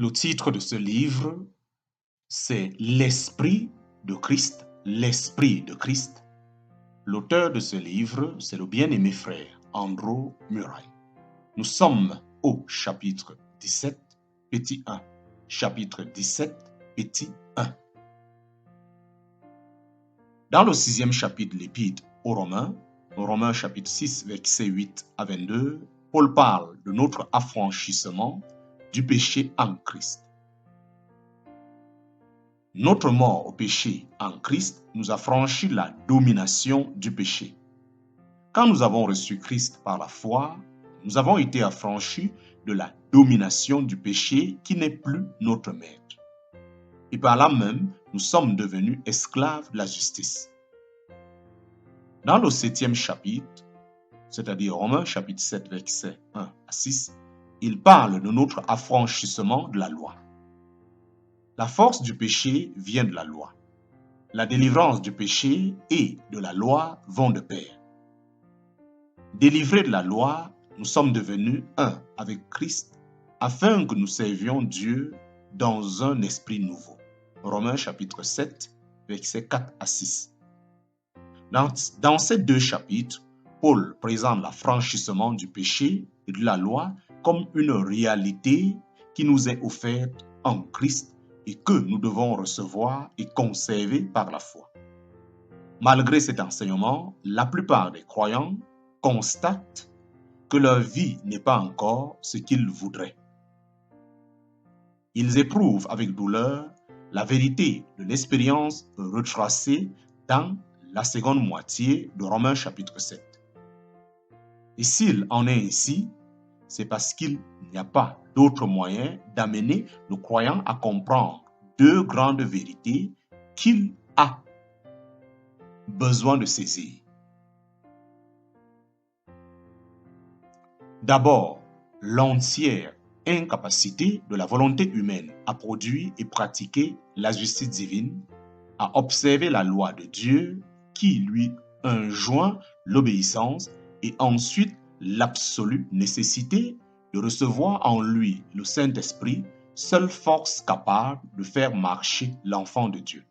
Le titre de ce livre, c'est L'Esprit de Christ, l'Esprit de Christ. L'auteur de ce livre, c'est le bien-aimé frère Andrew Murray. Nous sommes au chapitre 17, petit 1. Chapitre 17, petit 1. Dans le 6e chapitre de l'Épître aux Romains chapitre 6, versets 8 à 22, Paul parle de notre affranchissement du péché en Christ. Notre mort au péché en Christ nous a franchi la domination du péché. Quand nous avons reçu Christ par la foi, nous avons été affranchis de la domination du péché qui n'est plus notre maître. Et par là même, nous sommes devenus esclaves de la justice. Dans le 7e chapitre, c'est-à-dire Romains chapitre 7, versets 1 à 6, il parle de notre affranchissement de la loi. La force du péché vient de la loi. La délivrance du péché et de la loi vont de pair. Délivrés de la loi, nous sommes devenus un avec Christ afin que nous servions Dieu dans un esprit nouveau. Romains chapitre 7, versets 4 à 6. Dans ces deux chapitres, Paul présente l'affranchissement du péché et de la loi comme une réalité qui nous est offerte en Christ et que nous devons recevoir et conserver par la foi. Malgré cet enseignement, la plupart des croyants constatent que leur vie n'est pas encore ce qu'ils voudraient. Ils éprouvent avec douleur la vérité de l'expérience retracée dans la seconde moitié de Romains chapitre 7. Et s'il en est ainsi, c'est parce qu'il n'y a pas d'autre moyen d'amener le croyant à comprendre deux grandes vérités qu'il a besoin de saisir. D'abord, l'entière incapacité de la volonté humaine à produire et pratiquer la justice divine, à observer la loi de Dieu qui lui enjoint l'obéissance et ensuite l'absolue nécessité de recevoir en lui le Saint-Esprit, seule force capable de faire marcher l'enfant de Dieu.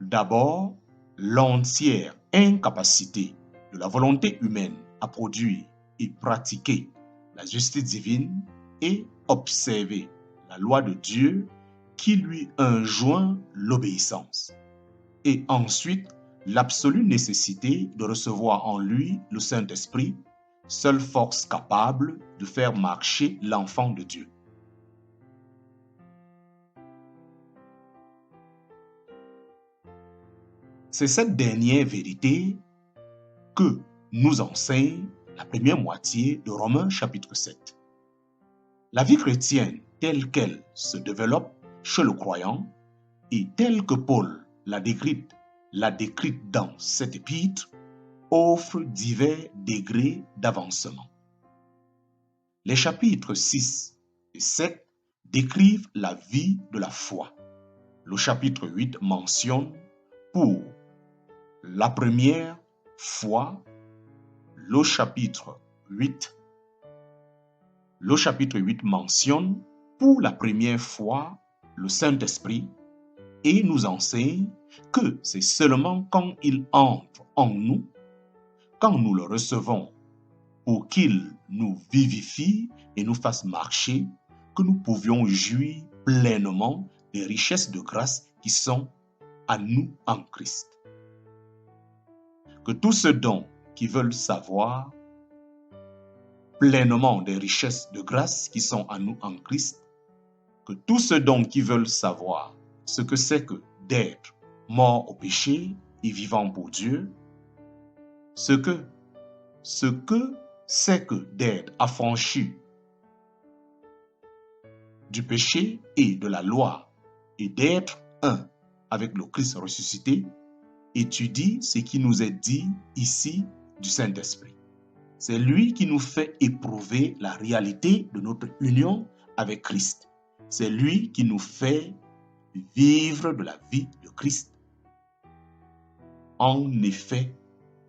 D'abord, l'entière incapacité de la volonté humaine à produire et pratiquer la justice divine et observer la loi de Dieu qui lui enjoint l'obéissance. Et ensuite, l'absolue nécessité de recevoir en lui le Saint-Esprit, seule force capable de faire marcher l'enfant de Dieu. C'est cette dernière vérité que nous enseigne la première moitié de Romains chapitre 7. La vie chrétienne telle qu'elle se développe chez le croyant et telle que Paul l'a décrite dans cet épître, offre divers degrés d'avancement. Les chapitres 6 et 7 décrivent la vie de la foi. Le chapitre 8 mentionne pour la première foi, le chapitre 8 mentionne pour la première fois le Saint-Esprit et nous enseigne que c'est seulement quand il entre en nous, quand nous le recevons pour qu'il nous vivifie et nous fasse marcher, que nous pouvions jouir pleinement des richesses de grâce qui sont à nous en Christ. Que tous ceux donc qui veulent savoir pleinement des richesses de grâce qui sont à nous en Christ, que tous ceux donc qui veulent savoir ce que c'est que d'être mort au péché et vivant pour Dieu, ce que c'est que d'être affranchi du péché et de la loi et d'être un avec le Christ ressuscité, étudie ce qui nous est dit ici du Saint-Esprit. C'est lui qui nous fait éprouver la réalité de notre union avec Christ. C'est lui qui nous fait vivre de la vie de Christ en effet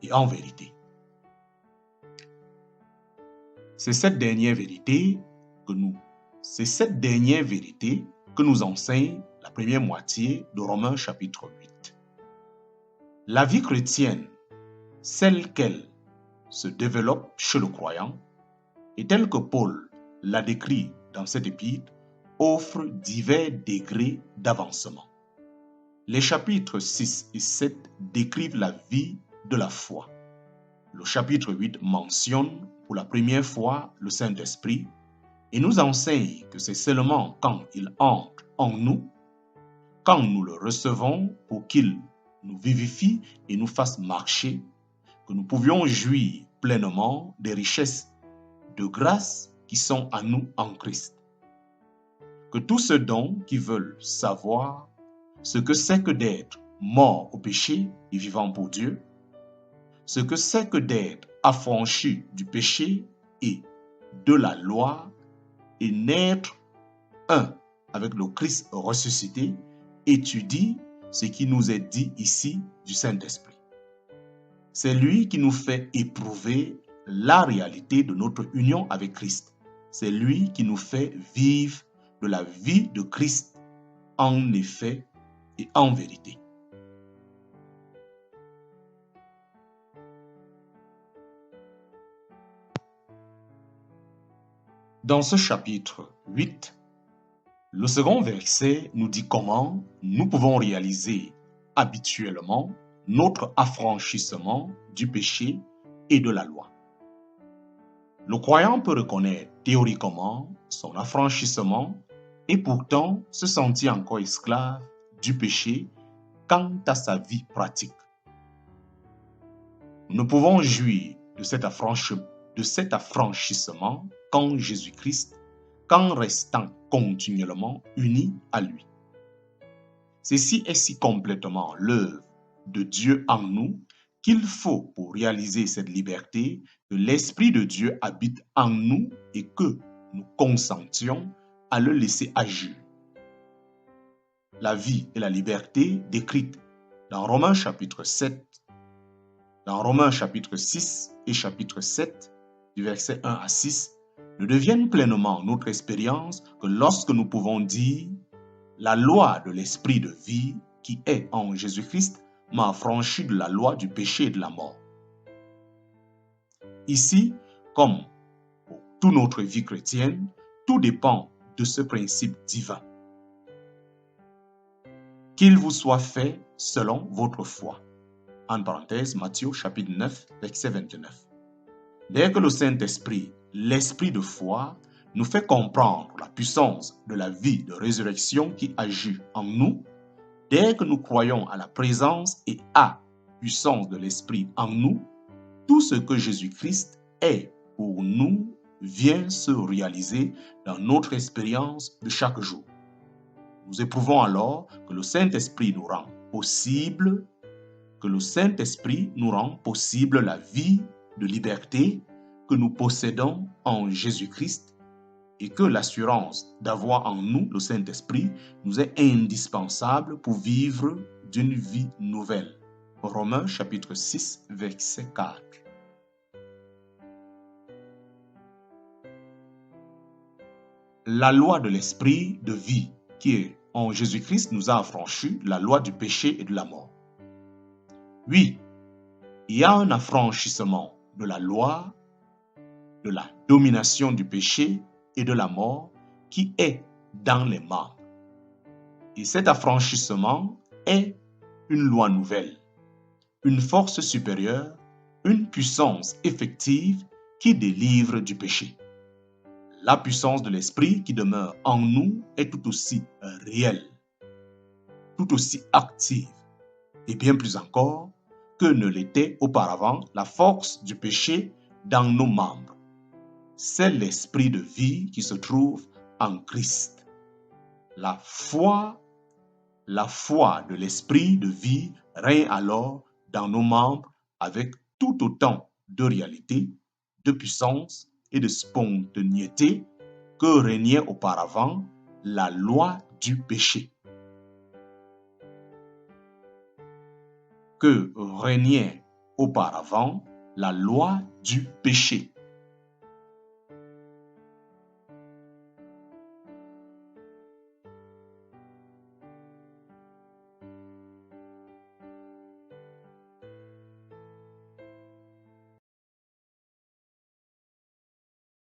et en vérité. C'est cette dernière vérité que nous enseigne la première moitié de Romains chapitre 8. La vie chrétienne, celle qu'elle se développe chez le croyant, et telle que Paul l'a décrit dans cette épître, offre divers degrés d'avancement. Les chapitres 6 et 7 décrivent la vie de la foi. Le chapitre 8 mentionne pour la première fois le Saint-Esprit et nous enseigne que c'est seulement quand il entre en nous, quand nous le recevons pour qu'il nous vivifie et nous fasse marcher, que nous pouvions jouir pleinement des richesses de grâce qui sont à nous en Christ. Que tous ceux donc qui veulent savoir ce que c'est que d'être mort au péché et vivant pour Dieu, ce que c'est que d'être affranchi du péché et de la loi et naître un avec le Christ ressuscité, étudie ce qui nous est dit ici du Saint-Esprit. C'est lui qui nous fait éprouver la réalité de notre union avec Christ. C'est lui qui nous fait vivre de la vie de Christ en effet et en vérité. Dans ce chapitre 8, le second verset nous dit comment nous pouvons réaliser habituellement notre affranchissement du péché et de la loi. Le croyant peut reconnaître théoriquement son affranchissement et pourtant se sentir encore esclave du péché quant à sa vie pratique. Nous pouvons jouir de cet affranchissement qu'en Jésus-Christ, qu'en restant continuellement unis à lui. Ceci est si complètement l'œuvre de Dieu en nous qu'il faut, pour réaliser cette liberté, que l'Esprit de Dieu habite en nous et que nous consentions à le laisser agir. La vie et la liberté décrites dans Romains chapitre 7, dans Romains chapitre 6 et chapitre 7, du verset 1 à 6, ne deviennent pleinement notre expérience que lorsque nous pouvons dire « La loi de l'esprit de vie qui est en Jésus-Christ m'a affranchi de la loi du péché et de la mort. » Ici, comme pour toute notre vie chrétienne, tout dépend de ce principe divin. Qu'il vous soit fait selon votre foi. En parenthèse, Matthieu chapitre 9, verset 29. Dès que le Saint-Esprit, l'Esprit de foi, nous fait comprendre la puissance de la vie de résurrection qui agit en nous, dès que nous croyons à la présence et à la puissance de l'Esprit en nous, tout ce que Jésus-Christ est pour nous vient se réaliser dans notre expérience de chaque jour. Nous éprouvons alors que le Saint-Esprit nous rend possible la vie de liberté que nous possédons en Jésus-Christ et que l'assurance d'avoir en nous le Saint-Esprit nous est indispensable pour vivre d'une vie nouvelle. Romains chapitre 6, verset 4. La loi de l'Esprit de vie qui est en Jésus-Christ nous a affranchis la loi du péché et de la mort. Oui, il y a un affranchissement de la loi, de la domination du péché et de la mort qui est dans les membres. Et cet affranchissement est une loi nouvelle, une force supérieure, une puissance effective qui délivre du péché. La puissance de l'Esprit qui demeure en nous est tout aussi réelle, tout aussi active et bien plus encore que ne l'était auparavant la force du péché dans nos membres. C'est l'esprit de vie qui se trouve en Christ. La foi de l'esprit de vie règne alors dans nos membres avec tout autant de réalité, de puissance et de spontanéité que régnait auparavant la loi du péché. Que régnait auparavant la loi du péché.